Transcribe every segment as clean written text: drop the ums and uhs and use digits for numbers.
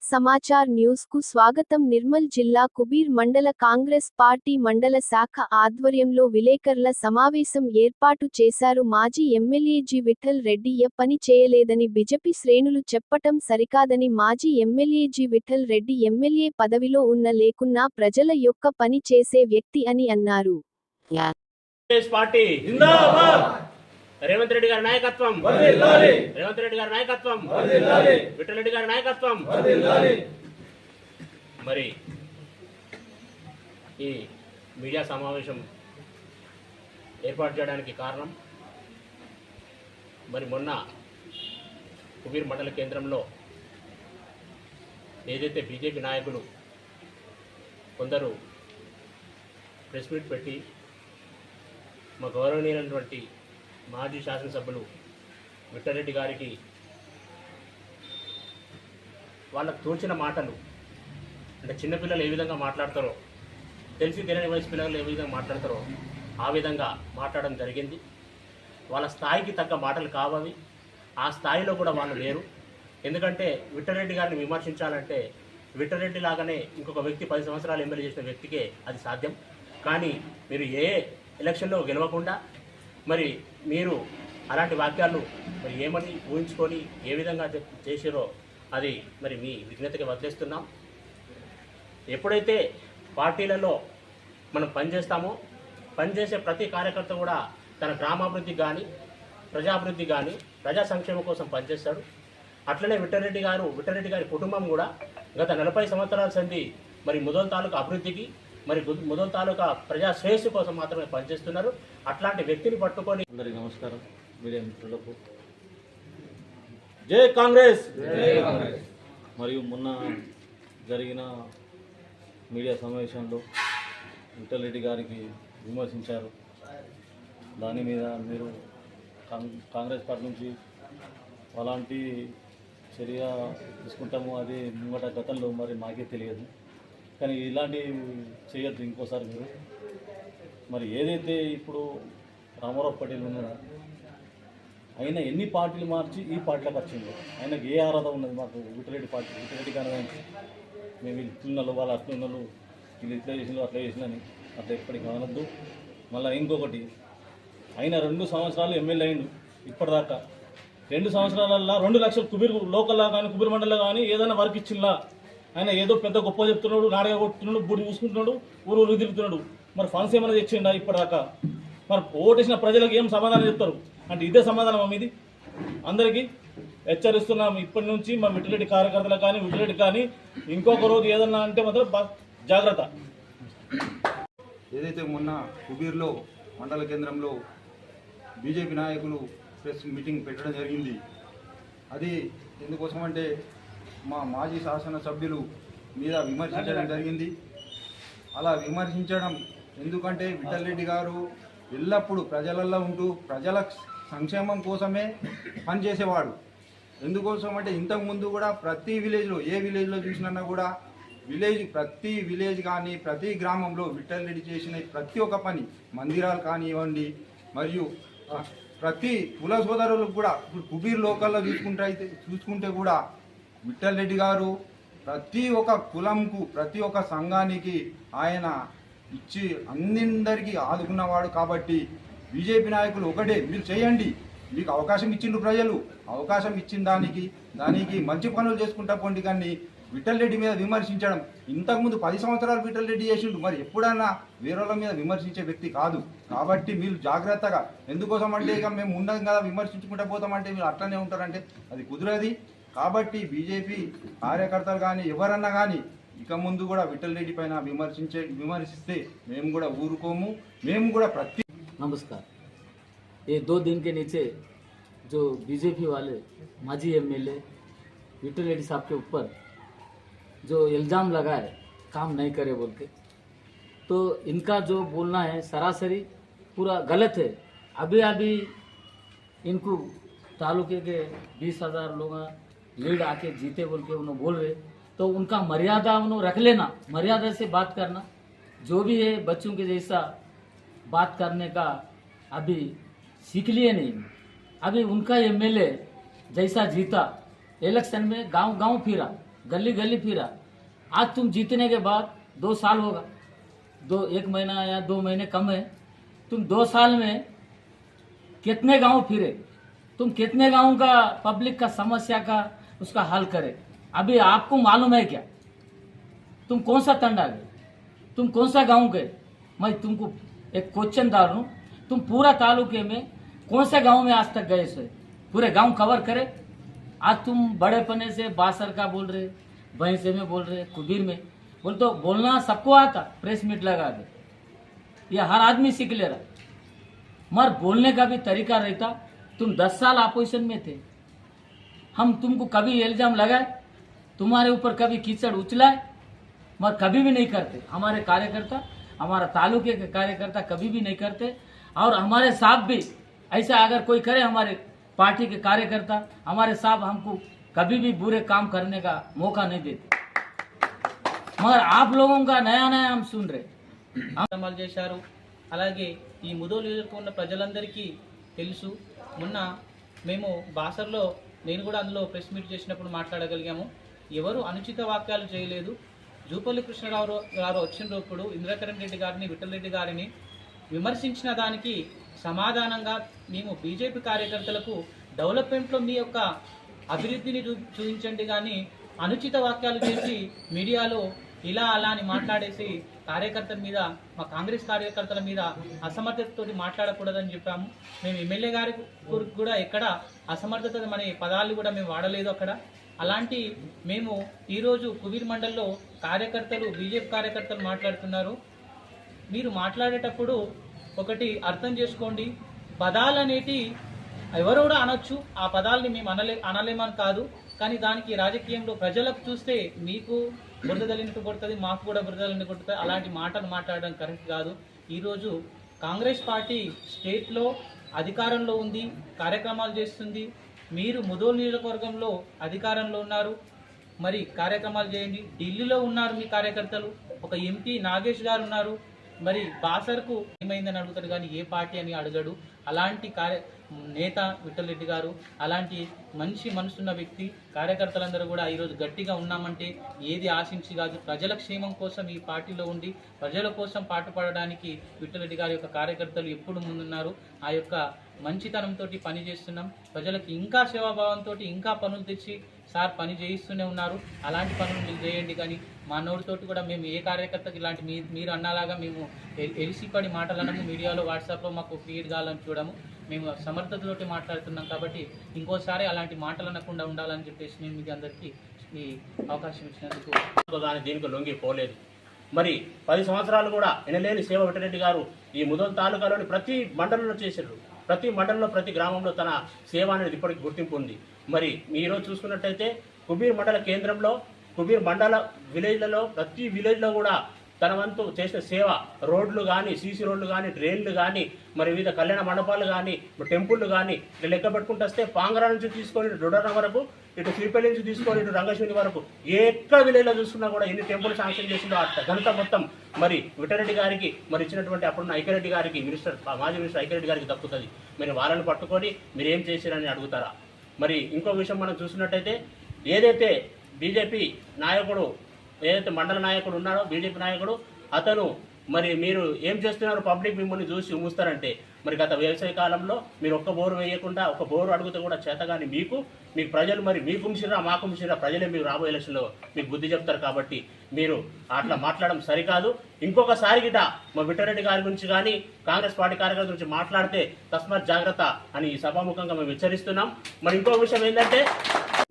Bharat Samachar news కు స్వాగతం. నిర్మల్ జిల్లా కుబీర్ మండల కాంగ్రెస్ పార్టీ మండల శాఖ ఆధ్వర్యంలో విలేకరుల సమావేశం ఏర్పాటు చేశారు. మాజీ ఎమ్మెల్యే జి. విఠల్ రెడ్డి పని చేయలేదని బీజేపీ శ్రేణులు చెప్పటం సరికాదని మాజీ MLA G. Vithal Reddy MLA పదవిలో ఉన్న లేకున్నా ప్రజల యొక్క పని చేసే వ్యక్తి అని అన్నారు. రేవంత్ రెడ్డి గారి నాయకత్వం, రేవంత్ రెడ్డి గారి నాయకత్వం, విఠల్ రెడ్డి గారి నాయకత్వం. మరి ఈ మీడియా సమావేశం ఏర్పాటు చేయడానికి కారణం, మరి మొన్న కుబీర్ మండల కేంద్రంలో ఏదైతే బీజేపీ నాయకులు కొందరు ప్రెస్ మీట్ పెట్టి మా గౌరవనీయులైనటువంటి మాజీ శాసనసభ్యులు విఠల్ రెడ్డి గారికి వాళ్ళకు తోచిన మాటలు, అంటే చిన్నపిల్లలు ఏ విధంగా మాట్లాడతారో, తెలిసి తెలియని వయసు పిల్లలు ఏ విధంగా మాట్లాడతారో ఆ విధంగా మాట్లాడడం జరిగింది. వాళ్ళ స్థాయికి తగ్గ మాటలు కావవి. ఆ స్థాయిలో కూడా వాళ్ళు లేరు. ఎందుకంటే విఠల్ రెడ్డి గారిని విమర్శించాలంటే విఠల్ రెడ్డి లాగానే ఇంకొక వ్యక్తి 10 సంవత్సరాలు ఎమ్మెల్యే చేసిన వ్యక్తికే అది సాధ్యం. కానీ మీరు ఏ ఎలక్షన్లో గెలవకుండా మరి మీరు అలాంటి వాక్యాలు మరి ఏమని ఊహించుకొని ఏ విధంగా చేసిరో అది మరి మీ విజ్ఞతకి వదిలేస్తున్నాం. ఎప్పుడైతే పార్టీలలో మనం పనిచేస్తామో, పనిచేసే ప్రతి కార్యకర్త కూడా తన గ్రామాభివృద్ధికి కానీ ప్రజాభివృద్ధి కానీ ప్రజా సంక్షేమం కోసం పనిచేస్తాడు. అట్లనే విఠల్ రెడ్డి గారి కుటుంబం కూడా గత 40 సంవత్సరాల సంది మరి ముదోల్ తాలూకా అభివృద్ధికి, మరి ముదోల్ తాలూకా ప్రజా శ్రేయస్సు కోసం మాత్రమే పనిచేస్తున్నారు. అట్లాంటి వ్యక్తిని పట్టుకొని అందరికీ నమస్కారం. మీడియా మిత్రులకు జై కాంగ్రెస్. మరియు మొన్న జరిగిన మీడియా సమావేశంలో విఠల్ రెడ్డి గారికి విమర్శించారు. దాని మీద మీరు కాంగ్రెస్ పార్టీ నుంచి అలాంటి చర్య తీసుకుంటాము, అది ముంగట గతంలో మరి మాకే తెలియదు. కానీ ఇలాంటి చేయొద్దు ఇంకోసారి మీరు. మరి ఏదైతే ఇప్పుడు రామారావు పటేల్ ఉన్నాడో ఆయన ఎన్ని పార్టీలు మార్చి ఈ పార్టీలకు వచ్చిందో, ఆయనకు ఏ అర్హత ఉన్నది? మాకు విఠల్ రెడ్డి కానీ మేము ఇట్లున్నాళ్ళు, వాళ్ళు అట్లున్నాళ్ళు, వీళ్ళు ఇట్లా చేసినారు అట్లా చేసినని అట్లా ఎప్పటికీ అనొద్దు. మళ్ళీ ఇంకొకటి, ఆయన 2 సంవత్సరాలు ఎమ్మెల్యే అయిండు. ఇప్పటిదాకా 2 సంవత్సరాలల్లో 2 లక్షలు కుబీర్ లోకల్లో కానీ కుబీర్ మండలంలో కానీ ఏదైనా వర్క్ ఇచ్చిందా? ఆయన ఏదో పెద్ద గొప్ప చెప్తున్నాడు, నాడగా కొట్టుతున్నాడు, బూడి చూసుకుంటున్నాడు, ఊరు తిరుగుతున్నాడు. మరి ఫండ్స్ ఏమైనా తెచ్చిండా ఇప్పటిదాకా? మరి ఓటేసిన ప్రజలకు ఏం సమాధానం చెప్తారు? అంటే ఇదే సమాధానం మీది. అందరికీ హెచ్చరిస్తున్నాం ఇప్పటి నుంచి. మా విఠల్ రెడ్డి కార్యకర్తలకు కానీ విఠల్ రెడ్డి కానీ ఇంకొక రోజు ఏదన్నా అంటే మాత్రం జాగ్రత్త. ఏదైతే మొన్న కుబీర్లో మండల కేంద్రంలో బీజేపీ నాయకులు ప్రెస్ మీటింగ్ పెట్టడం జరిగింది, అది ఎందుకోసమంటే మా మాజీ శాసనసభ్యులు మీద విమర్శించడం జరిగింది. అలా విమర్శించడం ఎందుకంటే విఠల్ రెడ్డి గారు ఎల్లప్పుడూ ప్రజలల్లో ఉంటూ ప్రజల సంక్షేమం కోసమే పనిచేసేవాడు. ఎందుకోసం అంటే ఇంతకుముందు కూడా ప్రతి విలేజ్లో, ఏ విలేజ్లో చూసినా కూడా ప్రతి విలేజ్ కానీ ప్రతి గ్రామంలో విఠల్ రెడ్డి చేసిన ప్రతి ఒక్క పని, మందిరాలు కానివ్వండి, మరియు ప్రతి కుల సోదరులకు కూడా ఇప్పుడు కుబీర్ లోకల్లో చూసుకుంటే కూడా విఠల్ రెడ్డి గారు ప్రతి ఒక్క కులంకు ప్రతి ఒక్క సంఘానికి ఆయన ఇచ్చి అందరికీ ఆదుకున్నవాడు. కాబట్టి బీజేపీ నాయకులు ఒకటే, మీరు చేయండి, మీకు అవకాశం ఇచ్చిండ్రు ప్రజలు, అవకాశం ఇచ్చిన దానికి మంచి పనులు చేసుకుంటా పోండి. కానీ విఠల్ రెడ్డి మీద విమర్శించడం, ఇంతకుముందు 10 సంవత్సరాలు విఠల్ రెడ్డి చేసిండు, మరి ఎప్పుడన్నా వేరేళ్ళ మీద విమర్శించే వ్యక్తి కాదు. కాబట్టి మీరు జాగ్రత్తగా, ఎందుకోసం అంటే ఇక మేము ఉన్నాం కదా విమర్శించుకుంటూ పోతామంటే మీరు అట్లనే ఉంటారంటే అది కుదరది. కాబట్టి బీజేపీ కార్యకర్తలు కానీ ఎవరన్నా కానీ ఇక ముందు కూడా విఠల్ రెడ్డి పైన విమర్శిస్తే మేము కూడా ఊరుకోము. మేము కూడా ప్రతి नमस्कार। ये 2 दिन के नीचे जो बीजेपी वाले माजी एमएलए विठल रेड्डी साहब के ऊपर जो इल्ज़ाम लगाए काम नहीं करे बोल के, तो इनका जो बोलना है सरासरी पूरा गलत है। अभी इनको तालुके के 20,000 लोग लीड आके जीते बोल के उन्होंने बोल रहे, तो उनका मर्यादा उन्होंने रख लेना, मर्यादा से बात करना। जो भी है बच्चों के जैसा बात करने का अभी सीख लिए नहीं। अभी उनका एमएलए जैसा जीता इलेक्शन में गांव फिरा, गली गली फिरा। आज तुम जीतने के बाद 2 साल होगा, 1 महीना या 2 महीने कम है, तुम 2 साल में कितने गांव फिरे, तुम कितने गांव का पब्लिक का समस्या का उसका हल करे? अभी आपको मालूम है क्या? तुम कौन सा तंडा गए, तुम कौन सा गांव गए? मैं तुमको एक क्वेश्चन डाल रहा हूं, तुम पूरा तालुके में कौन से गांव में आज तक गए? से पूरे गांव कवर करे। आज तुम बड़े पने से बासर का बोल रहे, भैंसे में बोल रहे, कुबीर में बोल, तो बोलना सबको आता, प्रेस मीट लगा दे, यह हर आदमी सीख ले रहा, मगर बोलने का भी तरीका रहता। तुम 10 साल अपोजिशन में थे, हम तुमको कभी इल्जाम लगाए, तुम्हारे ऊपर कभी कीचड़ उछलाए, मगर कभी भी नहीं करते। हमारे कार्यकर्ता, हमारा तालुके के कार्यकर्ता कभी भी नहीं करते। और हमारे साथ भी ऐसा अगर कोई करे, हमारे पार्टी के कार्यकर्ता, हमारे साथ हमको कभी भी बुरे काम करने का मौका नहीं देते। मगर आप लोगों का नया नया हम सुन रहे। అమలు చేశారు. అలాగే ఈ ముదోలు నియోజకవర్గంలో ఉన్న ప్రజలందరికీ తెలుసు. మొన్న మేము బాసర్లో, నేను కూడా అందులో ప్రెస్ మీట్ చేసినప్పుడు మాట్లాడగలిగాము. ఎవరు అనుచిత వాక్యాలు చేయలేదు. జూపల్లి కృష్ణరావు గారు వచ్చినప్పుడు ఇంద్రకరణ్ రెడ్డి గారిని, విఠల్ రెడ్డి గారిని విమర్శించిన దానికి సమాధానంగా మేము బీజేపీ కార్యకర్తలకు డెవలప్మెంట్లో మీ యొక్క అభివృద్ధిని చూపించండి కానీ అనుచిత వాక్యాలు చేసి మీడియాలో ఇలా అలా అని మాట్లాడేసి కార్యకర్తల మీద, మా కాంగ్రెస్ కార్యకర్తల మీద అసమర్థతతో మాట్లాడకూడదని చెప్పాము. మేము ఎమ్మెల్యే గారి కూడా ఎక్కడ అసమర్థత అనే పదాలు కూడా మేము వాడలేదు అక్కడ. అలాంటి మేము ఈరోజు కుబీర్ మండల్లో కార్యకర్తలు, బీజేపీ కార్యకర్తలు మాట్లాడుతున్నారు. మీరు మాట్లాడేటప్పుడు ఒకటి అర్థం చేసుకోండి, పదాలు అనేటి ఎవరు కూడా అనొచ్చు, ఆ పదాలని మేము అనలేమని కాదు. కానీ దానికి రాజకీయంలో ప్రజలకు చూస్తే మీకు బురద తల్లినట్టు కొడుతుంది, మాకు కూడా బురద తల్లినట్టు కొడుతుంది. అలాంటి మాటలు మాట్లాడడం కరెక్ట్ కాదు. ఈరోజు కాంగ్రెస్ పార్టీ స్టేట్లో అధికారంలో ఉంది, కార్యక్రమాలు చేస్తుంది. మీరు ముదోల్ నియోజకవర్గంలో అధికారంలో ఉన్నారు, మరి కార్యక్రమాలు చేయండి. ఢిల్లీలో ఉన్నారు మీ కార్యకర్తలు, ఒక ఎంపీ నాగేష్ గారు ఉన్నారు, మరి బాసర్కు ఏమైందని అడుగుతాడు కానీ ఏ పార్టీ అని అడగడు. అలాంటి నేత విఠల్ రెడ్డి గారు, అలాంటి మంచి మనసున్న వ్యక్తి. కార్యకర్తలందరూ కూడా ఈరోజు గట్టిగా ఉన్నామంటే ఏది ఆశించి కాదు, ప్రజల క్షేమం కోసం ఈ పార్టీలో ఉండి ప్రజల కోసం పాటుపడడానికి విఠల్ రెడ్డి గారి యొక్క కార్యకర్తలు ఎప్పుడు ముందున్నారు. ఆ యొక్క మంచితనంతో పని చేస్తున్నాం. ప్రజలకు ఇంకా సేవాభావంతో ఇంకా పనులు తెచ్చి సార్ పని చేయిస్తూనే ఉన్నారు. అలాంటి పనులు మీరు చేయండి. కానీ మా నోటితోటి కూడా మేము ఏ కార్యకర్తకి ఇలాంటి మీరు అన్నలాగా మేము ఎలిసిపడి మాటలనము, మీడియాలో వాట్సాప్లో మాకు ఫీడ్ కావాలని చూడము. మేము సమర్థతతోటి మాట్లాడుతున్నాం కాబట్టి ఇంకోసారి అలాంటి మాటలు అనకుండా ఉండాలని చెప్పేసి నేను మీకు అందరికీ ఈ అవకాశం ఇచ్చినందుకు కానీ దీనికి లొంగిపోలేదు. మరి 10 సంవత్సరాలు కూడా ఎనలేని సేవ విఠలరెడ్డి గారు ఈ ముదోల్ తాలూకాలోని ప్రతి మండలంలో చేశారు. ప్రతి మండలంలో, ప్రతి గ్రామంలో తన సేవ అనేది ఇప్పటికి గుర్తింపు ఉంది. మరి ఈరోజు చూసుకున్నట్టయితే కుబీర్ మండల కేంద్రంలో, కుబీర్ మండల విలేజ్లలో, ప్రతి విలేజ్లో కూడా తన వంతు చేసిన సేవ, రోడ్లు కానీ, సీసీ రోడ్లు కానీ, డ్రైన్లు కానీ, మరి వివిధ కళ్యాణ మండపాలు కానీ, టెంపుల్లు కానీ, ఇట్లా లెక్క పెట్టుకుంటూ వస్తే పాంగరా నుంచి తీసుకొని ఇటు డొడర వరకు, ఇటు శ్రీపల్లి నుంచి తీసుకొని ఇటు రంగశివుని వరకు ఎక్కడ విలేజ్లో చూసుకున్నా కూడా ఎన్ని టెంపుల్ శాంక్షన్ చేసిందో ఆ ఘనత మొత్తం మరి విఠలరెడ్డి గారికి, మరి ఇచ్చినటువంటి అప్పుడున్న ఐక్యరెడ్డి గారికి, మాజీ మినిస్టర్ ఐక్యరెడ్డి గారికి దక్కుతుంది. మరి వాళ్ళని పట్టుకొని మీరు ఏం చేశారని అడుగుతారా? మరి ఇంకో విషయం మనం చూసినట్టయితే, ఏదైతే బీజేపీ నాయకుడు, ఏదైతే మండల నాయకుడు ఉన్నాడో బీజేపీ నాయకుడు, అతను మరి మీరు ఏం చేస్తున్నారు, పబ్లిక్ మిమ్మల్ని చూసి మూస్తారంటే, మరి గత వ్యవసాయ కాలంలో మీరు ఒక్క బోరు వేయకుండా, ఒక బోరు అడిగితే కూడా చేతగాని మీకు ప్రజలు మరి మీకు ఉంచిరా మాకు ఉంచిరా, ప్రజలే మీకు రాబోయే ఎలక్షన్లో మీకు బుద్ధి చెప్తారు. కాబట్టి మీరు అట్లా మాట్లాడడం సరికాదు. ఇంకొకసారి గిట మా విఠలరెడ్డి గారి గురించి కానీ, కాంగ్రెస్ పార్టీ కార్యకర్తల గురించి మాట్లాడితే తస్మాత్ జాగ్రత్త అని ఈ సభాముఖంగా మేము హెచ్చరిస్తున్నాం. మరి ఇంకో విషయం ఏంటంటే,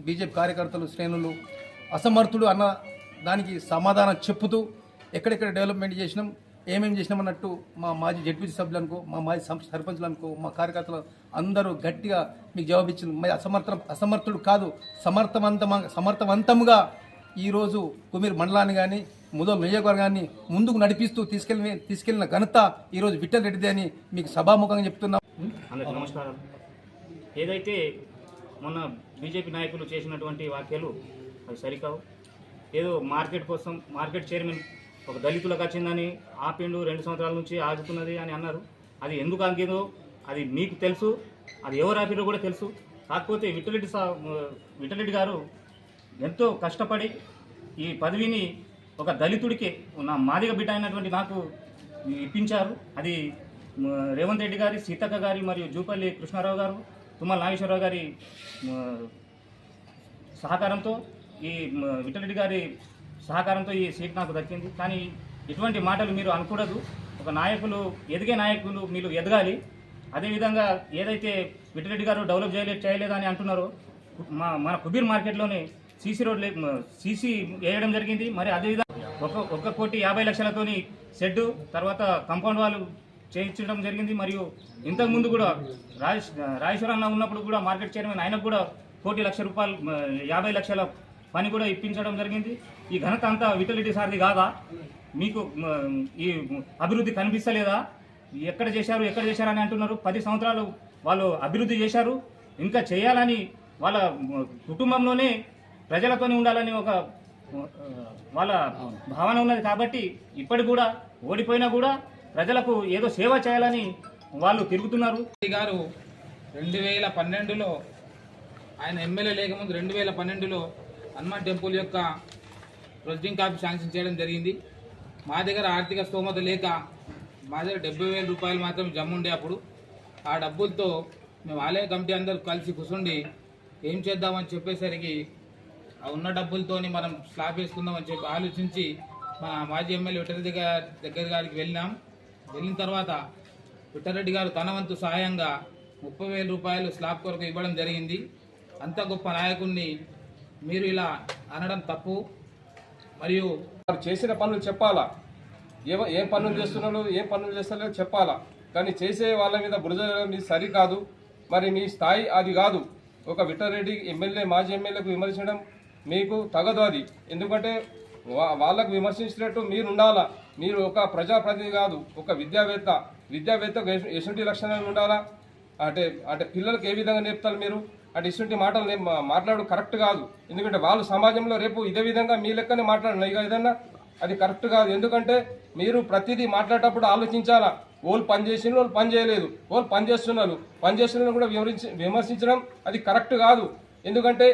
బీజేపీ కార్యకర్తలు, శ్రేణులు అసమర్థుడు అన్న దానికి సమాధానం చెప్పుతూ ఎక్కడెక్కడ డెవలప్మెంట్ చేసినాం, ఏమేమి చేసినాం అన్నట్టు మా మాజీ జడ్పీసీ సభ్యులనుకో, మా మాజీ సర్పంచ్లనుకో, మా కార్యకర్తలు అందరూ గట్టిగా మీకు జవాబిచ్చింది. మరి అసమర్థుడు కాదు, సమర్థవంతంగా ఈరోజు కుబీర్ మండలాన్ని కానీ, ముదోల్ నియోజకవర్గాన్ని ముందుకు నడిపిస్తూ తీసుకెళ్లిన ఘనత ఈరోజు విఠల్ రెడ్డిదే అని మీకు సభాముఖంగా చెప్తున్నాం. అందరికీ నమస్కారం. ఏదైతే మొన్న బీజేపీ నాయకులు చేసినటువంటి వ్యాఖ్యలు అవి సరికావు. ఏదో మార్కెట్ కోసం, మార్కెట్ చైర్మన్ ఒక దళితులకు వచ్చిందని ఆపిండు, 2 సంవత్సరాల నుంచి ఆగుతున్నది అని అన్నారు. అది ఎందుకు ఆగిందో అది మీకు తెలుసు, అది ఎవరు ఆపిరో కూడా తెలుసు. కాకపోతే విఠలరెడ్డి గారు ఎంతో కష్టపడి ఈ పదవిని ఒక దళితుడికి నా మాదిగ బిడ్డ అయినటువంటి నాకు ఇప్పించారు. అది రేవంత్ రెడ్డి గారి, సీతక్క గారి మరియు జూపల్లి కృష్ణారావు గారు, తుమ్మల నాగేశ్వరరావు గారి సహకారంతో, ఈ విఠలరెడ్డి గారి సహకారంతో ఈ సీట్ నాకు దక్కింది. కానీ ఇటువంటి మాటలు మీరు అనకూడదు. ఒక నాయకులు, ఎదిగే నాయకులు మీరు ఎదగాలి. అదేవిధంగా ఏదైతే విఠలరెడ్డి గారు డెవలప్ చేయలేదని అంటున్నారో, మన కుబీర్ మార్కెట్లోనే సీసీ వేయడం జరిగింది. మరి అదేవిధంగా 1,50,00,000తోని షెడ్డు, తర్వాత కాంపౌండ్ వాళ్ళు చేయించడం జరిగింది. మరియు ఇంతకుముందు కూడా రాజేశ్వరన్న ఉన్నప్పుడు కూడా మార్కెట్ చైర్మన్ ఆయనకు కూడా 1,00,00,000 రూపాయలు 50,00,000 పని కూడా ఇప్పించడం జరిగింది. ఈ ఘనత అంతా విఠలరెడ్డి సార్ది కాదా? మీకు ఈ అభివృద్ధి కనిపిస్తలేదా? ఎక్కడ చేశారు అని అంటున్నారు. 10 సంవత్సరాలు వాళ్ళు అభివృద్ధి చేశారు, ఇంకా చేయాలని వాళ్ళ కుటుంబంలోనే ప్రజలతోనే ఉండాలని ఒక వాళ్ళ భావన ఉన్నది. కాబట్టి ఇప్పటికి కూడా ఓడిపోయినా కూడా ప్రజలకు ఏదో సేవ చేయాలని వాళ్ళు తిరుగుతున్నారు. గారు 2012లో ఆయన ఎమ్మెల్యే లేకముందు 2012లో హనుమాన్ టెంపుల్ యొక్క ప్రొసీడింగ్ కాపీ శాంక్షన్ చేయడం జరిగింది. మా దగ్గర ఆర్థిక స్తోమత లేక మా దగ్గర 70,000 రూపాయలు మాత్రం జమ ఉండే అప్పుడు. ఆ డబ్బులతో మేము ఆలయ కమిటీ అందరూ కలిసి కూర్చుండి ఏం చేద్దామని చెప్పేసరికి ఆ ఉన్న డబ్బులతోని మనం స్లాబ్ వేసుకుందామని చెప్పి ఆలోచించి మా మాజీ ఎమ్మెల్యే విఠలరెడ్డి దగ్గర గారికి వెళ్ళిన తర్వాత విఠలరెడ్డి గారు తన వంతు సహాయంగా 30,000 రూపాయలు స్లాబ్ కొరకు ఇవ్వడం జరిగింది. అంత గొప్ప నాయకుడిని మీరు ఇలా అనడం తప్పు. మరియు వారు చేసిన పనులు చెప్పాలా, ఏం పనులు చేస్తున్నారో ఏం పనులు చేస్తారో చెప్పాలా. కానీ చేసే వాళ్ళ మీద బురద మీద సరికాదు. మరి మీ స్థాయి అది కాదు. ఒక విఠలరెడ్డి ఎమ్మెల్యే, మాజీ ఎమ్మెల్యేకు విమర్శించడం మీకు తగదు. అది ఎందుకంటే వాళ్ళకు విమర్శించినట్టు మీరు ఉండాలా. మీరు ఒక ప్రజాప్రతినిధి కాదు, ఒక విద్యావేత్తకు ఎటువంటి లక్షణాలు ఉండాలా. అంటే పిల్లలకు ఏ విధంగా నేర్పుతారు మీరు? అంటే ఇటువంటి మాటలు మాట్లాడు కరెక్ట్ కాదు. ఎందుకంటే వాళ్ళు సమాజంలో రేపు ఇదే విధంగా మీ లెక్కనే మాట్లాడినా ఇక ఏదన్నా అది కరెక్ట్ కాదు. ఎందుకంటే మీరు ప్రతిదీ మాట్లాడేటప్పుడు ఆలోచించాలా. వాళ్ళు పని చేసిన వాళ్ళు పని చేయలేదు, వాళ్ళు పని చేస్తున్నారు కూడా విమర్శించడం అది కరెక్ట్ కాదు. ఎందుకంటే